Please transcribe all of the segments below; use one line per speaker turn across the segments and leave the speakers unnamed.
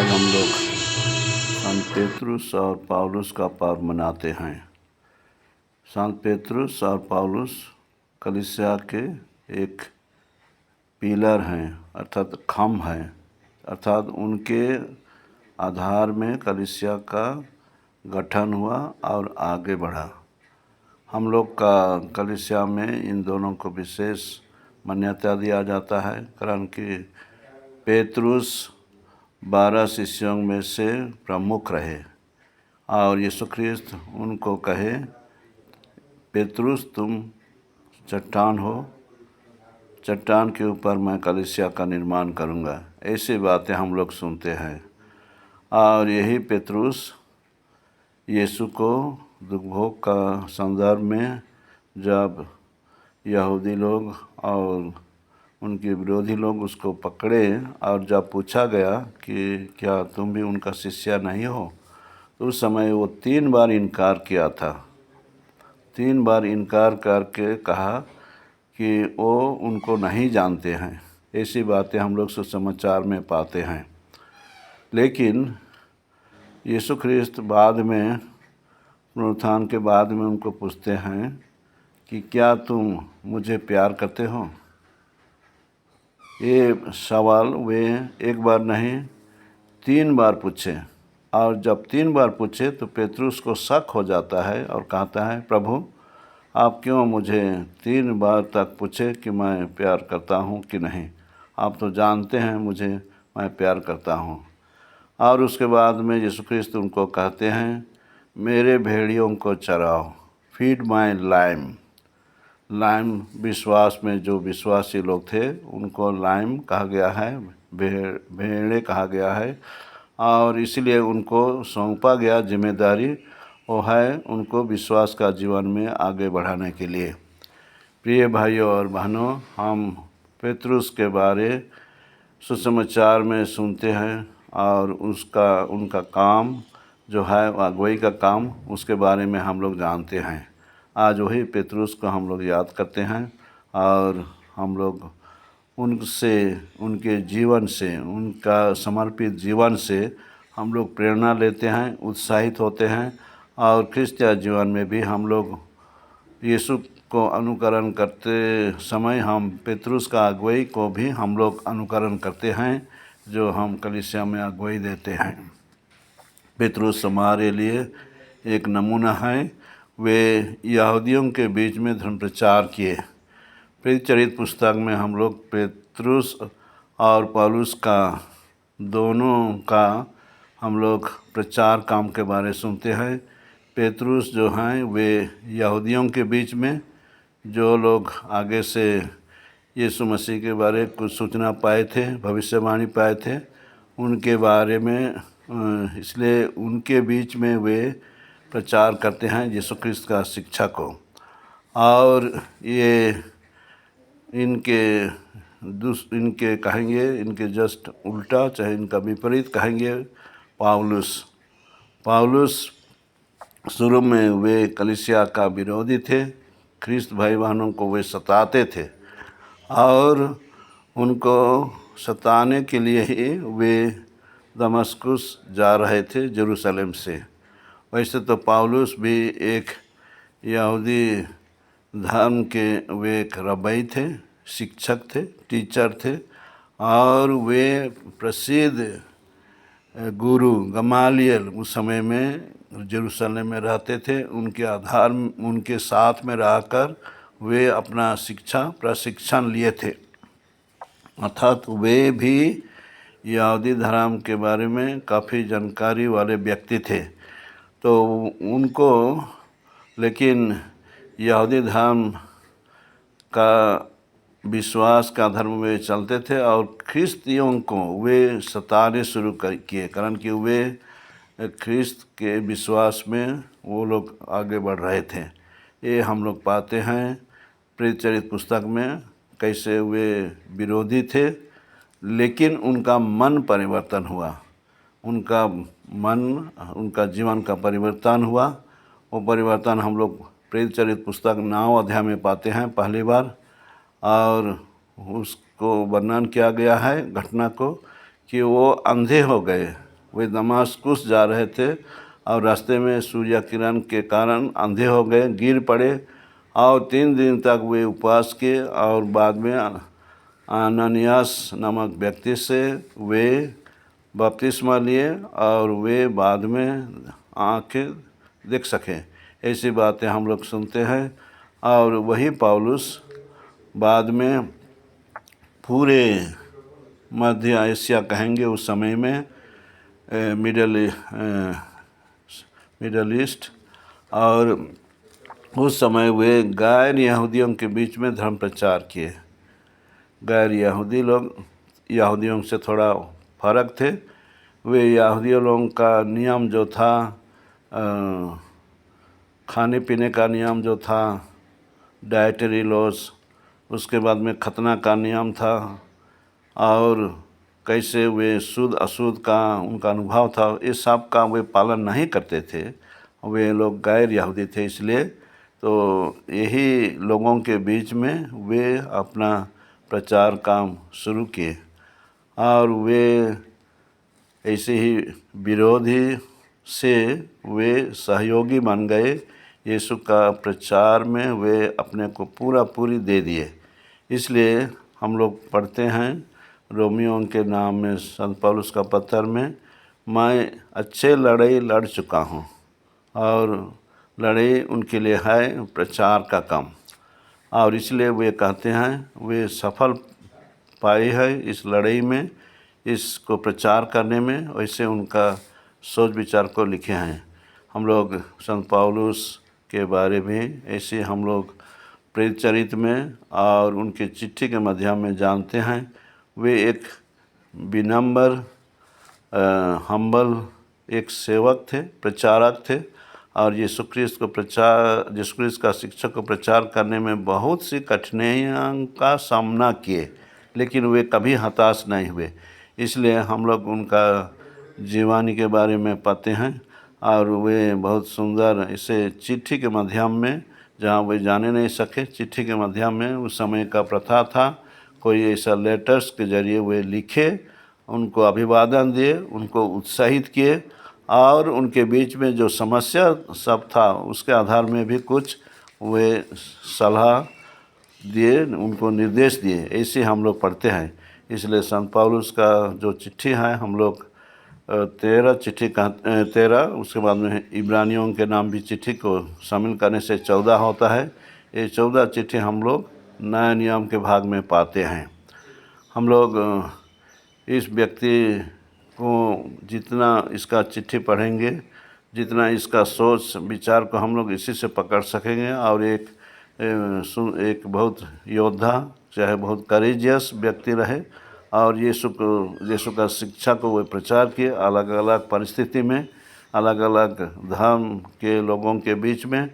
आज हम लोग संत पेतरुस और पौलुस का पर्व मनाते हैं। संत पेतरुस और पौलुस कलीसिया के एक पिलर हैं, अर्थात खम्भ हैं, अर्थात उनके आधार में कलीसिया का गठन हुआ और आगे बढ़ा। हम लोग का कलीसिया में इन दोनों को विशेष मान्यता दिया जाता है, कारण कि पेतरुस 12 शिष्यों में से प्रमुख रहे और यीशु ख्रिस्त उनको कहे, पेतरुस तुम चट्टान हो, चट्टान के ऊपर मैं कलीसिया का निर्माण करूँगा। ऐसी बातें हम लोग सुनते हैं और यही पेतरुस यीशु को दुर्भोग का संदर्भ में जब यहूदी लोग और उनके विरोधी लोग उसको पकड़े और जब पूछा गया कि क्या तुम भी उनका शिष्य नहीं हो, तो उस समय वो 3 बार इनकार किया था। 3 बार इनकार करके कहा कि वो उनको नहीं जानते हैं। ऐसी बातें हम लोग सुसमाचार में पाते हैं। लेकिन यीशु ख्रिस्त बाद में, पुनरुत्थान के बाद में उनको पूछते हैं कि क्या तुम मुझे प्यार करते हो। ये सवाल वे एक बार नहीं 3 बार पूछे और जब 3 बार पूछे तो पेतरुस को शक हो जाता है और कहता है, प्रभु आप क्यों मुझे 3 बार तक पूछे कि मैं प्यार करता हूँ कि नहीं। आप तो जानते हैं मुझे, मैं प्यार करता हूँ। और उसके बाद में यीशु ख्रिस्त उनको कहते हैं, मेरे भेड़ियों को चराओ, फीड माय लैम। लैम विश्वास में जो विश्वासी लोग थे उनको लैम कहा गया है, भेड़े कहा गया है और इसलिए उनको सौंपा गया जिम्मेदारी वो है उनको विश्वास का जीवन में आगे बढ़ाने के लिए। प्रिय भाइयों और बहनों, हम पेतरुस के बारे सुसमाचार में सुनते हैं और उनका काम जो है अगुवाई का काम, उसके बारे में हम लोग जानते हैं। आज वही पेतरुस को हम लोग याद करते हैं और हम लोग उनसे, उनके जीवन से, उनका समर्पित जीवन से हम लोग प्रेरणा लेते हैं, उत्साहित होते हैं और क्रिस्तीय जीवन में भी हम लोग यीशु को अनुकरण करते समय हम पेतरुस का अगुवाई को भी हम लोग अनुकरण करते हैं, जो हम कलीसिया में अगुवाई देते हैं। पेतरुस हमारे लिए एक नमूना है। वे यहूदियों के बीच में धर्म प्रचार किए। प्रेरित पुस्तक में हम लोग पेतरुस और पौलुस का दोनों का हम लोग प्रचार काम के बारे सुनते हैं। पेतरुस जो हैं वे यहूदियों के बीच में जो लोग आगे से यीशु मसीह के बारे कुछ सूचना पाए थे, भविष्यवाणी पाए थे, उनके बारे में इसलिए उनके बीच में वे प्रचार करते हैं यीशु ख्रिस्त का शिक्षा को। और ये इनके कहेंगे, इनके जस्ट उल्टा चाहे इनका विपरीत कहेंगे पौलुस शुरू में वे कलीसिया का विरोधी थे। ख्रिस्त भाई बहनों को वे सताते थे और उनको सताने के लिए ही वे दमस्कुस जा रहे थे जेरूशलेम से। वैसे तो पौलुस भी एक यहूदी धर्म के वे एक रब्बी थे, शिक्षक थे, टीचर थे और वे प्रसिद्ध गुरु गमालियल उस समय में जेरूशलेम में रहते थे। उनके साथ में रहकर वे अपना प्रशिक्षण लिए थे, अर्थात वे भी यहूदी धर्म के बारे में काफ़ी जानकारी वाले व्यक्ति थे। तो उनको, लेकिन यहूदी धर्म का विश्वास का धर्म वे चलते थे और ख्रिस्तियों को वे सताने शुरू किए, कारण कि वे ख्रिस्त के विश्वास में वो लोग आगे बढ़ रहे थे। ये हम लोग पाते हैं प्रेरित पुस्तक में कैसे वे विरोधी थे, लेकिन उनका मन परिवर्तन हुआ, उनका जीवन का परिवर्तन हुआ। वो परिवर्तन हम लोग प्रेरित पुस्तक 9 अध्याय में पाते हैं पहली बार, और उसको वर्णन किया गया है घटना को कि वो अंधे हो गए वे दमास्कुस जा रहे थे और रास्ते में सूर्य किरण के कारण अंधे हो गए, गिर पड़े और 3 दिन तक वे उपवास किए और बाद में अननियास नामक व्यक्ति से वे बपतिस्मा लिए और वे बाद में आंखें देख सकें। ऐसी बातें हम लोग सुनते हैं। और वही पौलुस बाद में पूरे मध्य एशिया कहेंगे उस समय में मिडल ईस्ट, और उस समय वे गैर यहूदियों के बीच में धर्म प्रचार किए। गैर यहूदी लोग यहूदियों से थोड़ा फर्क थे। वे यहूदियों लोगों का नियम जो था, खाने पीने का नियम जो था, डाइटरी लॉस, उसके बाद में खतना का नियम था, और कैसे वे शुद्ध अशुद्ध का उनका अनुभव था, इस सब का वे पालन नहीं करते थे। वे लोग गैर यहूदी थे। इसलिए तो यही लोगों के बीच में वे अपना प्रचार काम शुरू किए और वे ऐसे ही विरोधी से वे सहयोगी बन गए। यीशु का प्रचार में वे अपने को पूरी दे दिए। इसलिए हम लोग पढ़ते हैं रोमियों के नाम में संत पौलुस का पत्र में, मैं अच्छे लड़ाई लड़ चुका हूँ और लड़ाई उनके लिए है प्रचार का काम। और इसलिए वे कहते हैं वे सफल पाए है इस लड़ाई में, इसको प्रचार करने में। वैसे उनका सोच विचार को लिखे हैं। हम लोग संत पौलुस के बारे में ऐसे हम लोग प्रेरित चरित्र में और उनके चिट्ठी के माध्यम में जानते हैं। वे एक विनम्र हम्बल एक सेवक थे, प्रचारक थे, और यीशु ख्रीस्त का शिक्षा को प्रचार करने में बहुत सी कठिनाइयों का सामना किए, लेकिन वे कभी हताश नहीं हुए। इसलिए हम लोग उनका जीवनी के बारे में पाते हैं। और वे बहुत सुंदर इसे चिट्ठी के माध्यम में, जहाँ वे जाने नहीं सके, चिट्ठी के माध्यम में उस समय का प्रथा था, कोई ऐसा लेटर्स के जरिए वे लिखे, उनको अभिवादन दिए, उनको उत्साहित किए, और उनके बीच में जो समस्या सब था उसके आधार में भी कुछ वे सलाह दिए, उनको निर्देश दिए। ऐसे हम लोग पढ़ते हैं। इसलिए संत पौलुस का जो चिट्ठी है हम लोग 13 उसके बाद में इब्रानियों के नाम भी चिट्ठी को शामिल करने से 14 होता है। ये 14 चिट्ठी हम लोग नए नियम के भाग में पाते हैं। हम लोग इस व्यक्ति को जितना इसका चिट्ठी पढ़ेंगे, जितना इसका सोच विचार को हम लोग इसी से पकड़ सकेंगे। और एक बहुत योद्धा, चाहे बहुत करेजियस व्यक्ति रहे, और यीशु का शिक्षा को वे प्रचार किए अलग अलग परिस्थिति में, अलग अलग धर्म के लोगों के बीच में,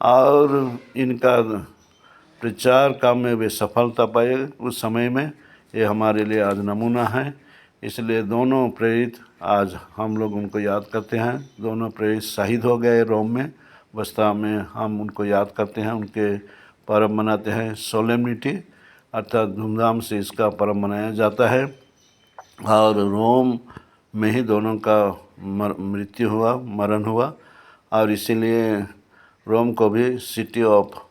और इनका प्रचार काम में वे सफलता पाए उस समय में। ये हमारे लिए आज नमूना है। इसलिए दोनों प्रेरित आज हम लोग उनको याद करते हैं। दोनों प्रेरित शहीद हो गए रोम में, बस्ता में हम उनको याद करते हैं। उनके पर्व मनाते हैं, सोलेमनिटी, अर्थात धूमधाम से इसका पर्व मनाया जाता है। और रोम में ही दोनों का मृत्यु हुआ, मरण हुआ, और इसीलिए रोम को भी city of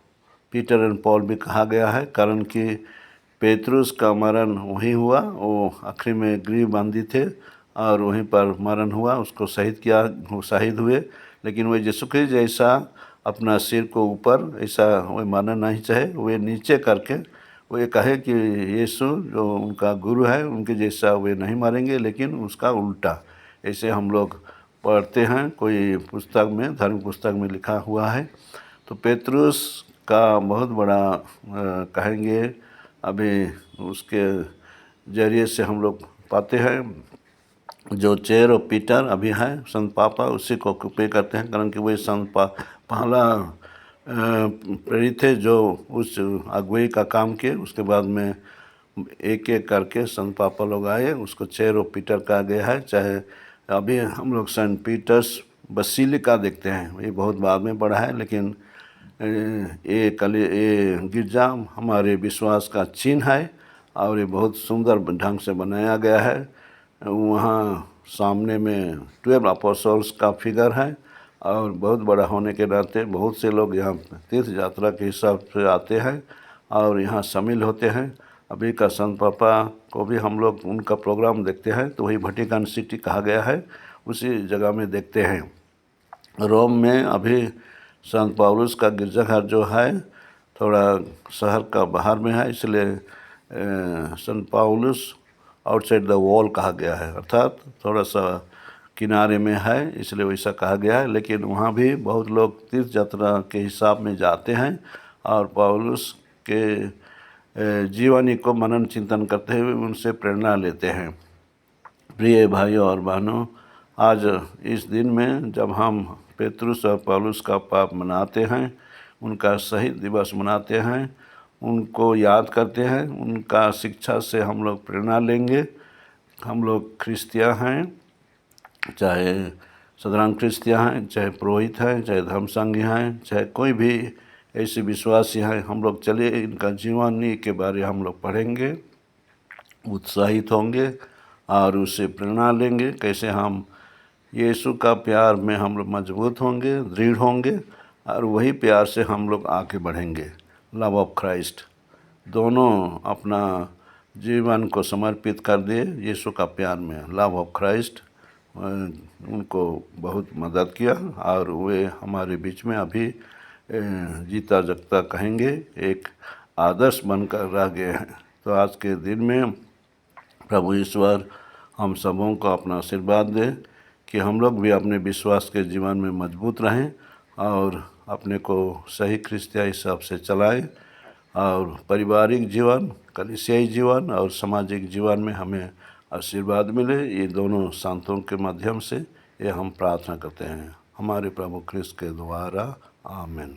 Peter and Paul भी कहा गया है, कारण कि पेतरुस का मरण वहीं हुआ। वो आखिरी में गृहबंदी थे और वहीं पर मरण हुआ, उसको शहीद किया, वो शहीद हुए। लेकिन वे यीशु ख्रीस्त जैसा अपना सिर को ऊपर ऐसा वे मानना नहीं चाहे, वे नीचे करके वे कहे कि यीशु जो उनका गुरु है उनके जैसा वे नहीं मारेंगे, लेकिन उसका उल्टा। ऐसे हम लोग पढ़ते हैं, कोई पुस्तक में, धर्म पुस्तक में लिखा हुआ है। तो पेतरुस का बहुत बड़ा कहेंगे, अभी उसके जरिए से हम लोग पाते हैं जो चेयर ऑफ पीटर अभी है संत पापा, उसी को पे करते हैं, कारण कि वही संत पहला प्रेरित थे जो उस अगुवाई का काम किए। उसके बाद में एक एक करके संत पापा लोग आए, उसको चेयर ऑफ पीटर कहा गया है। चाहे अभी हम लोग सेंट पीटर्स बसीलिका देखते हैं, ये बहुत बाद में पड़ा है, लेकिन ये गिरजा हमारे विश्वास का चिन्ह है और ये बहुत सुंदर ढंग से बनाया गया है। वहाँ सामने में 12 अपोस्टल्स का फिगर है और बहुत बड़ा होने के नाते बहुत से लोग यहाँ तीर्थ यात्रा के हिसाब से आते हैं और यहाँ शामिल होते हैं। अभी का संत पापा को भी हम लोग उनका प्रोग्राम देखते हैं तो वही वेटिकन सिटी कहा गया है, उसी जगह में देखते हैं। रोम में अभी संत पौलुस का गिरजाघर जो है थोड़ा शहर का बाहर में है, इसलिए संत पौलुस आउटसाइड द वॉल कहा गया है, अर्थात थोड़ा सा किनारे में है, इसलिए वैसा कहा गया है। लेकिन वहाँ भी बहुत लोग तीर्थ यात्रा के हिसाब में जाते हैं और पौलुस के जीवनी को मनन चिंतन करते हुए उनसे प्रेरणा लेते हैं। प्रिय भाइयों और बहनों, आज इस दिन में जब हम पेतरुस और पौलुस का पाप मनाते हैं, उनका शहीद दिवस मनाते हैं, उनको याद करते हैं, उनका शिक्षा से हम लोग प्रेरणा लेंगे। हम लोग क्रिस्तियाँ हैं, चाहे साधारण क्रिस्तियाँ हैं, चाहे पुरोहित हैं, चाहे धर्मसंघी हैं, चाहे कोई भी ऐसे विश्वासी हैं, हम लोग चलिए इनका जीवनी के बारे हम लोग पढ़ेंगे, उत्साहित होंगे और उससे प्रेरणा लेंगे कैसे हम यीशु का प्यार में हम लोग मजबूत होंगे, दृढ़ होंगे और वही प्यार से हम लोग आगे बढ़ेंगे। लव ऑफ क्राइस्ट, दोनों अपना जीवन को समर्पित कर दिए यीशु का प्यार में। लव ऑफ क्राइस्ट उनको बहुत मदद किया और वे हमारे बीच में अभी जीता जगता कहेंगे एक आदर्श बनकर रह गए हैं। तो आज के दिन में प्रभु ईश्वर हम सबों को अपना आशीर्वाद दे कि हम लोग भी अपने विश्वास के जीवन में मजबूत रहें और अपने को सही क्रिस्तियाई हिसाब से चलाएं और पारिवारिक जीवन, कलीसियाई जीवन और सामाजिक जीवन में हमें आशीर्वाद मिले। ये दोनों संतों के माध्यम से ये हम प्रार्थना करते हैं हमारे प्रभु क्रिस्त के द्वारा। आमीन।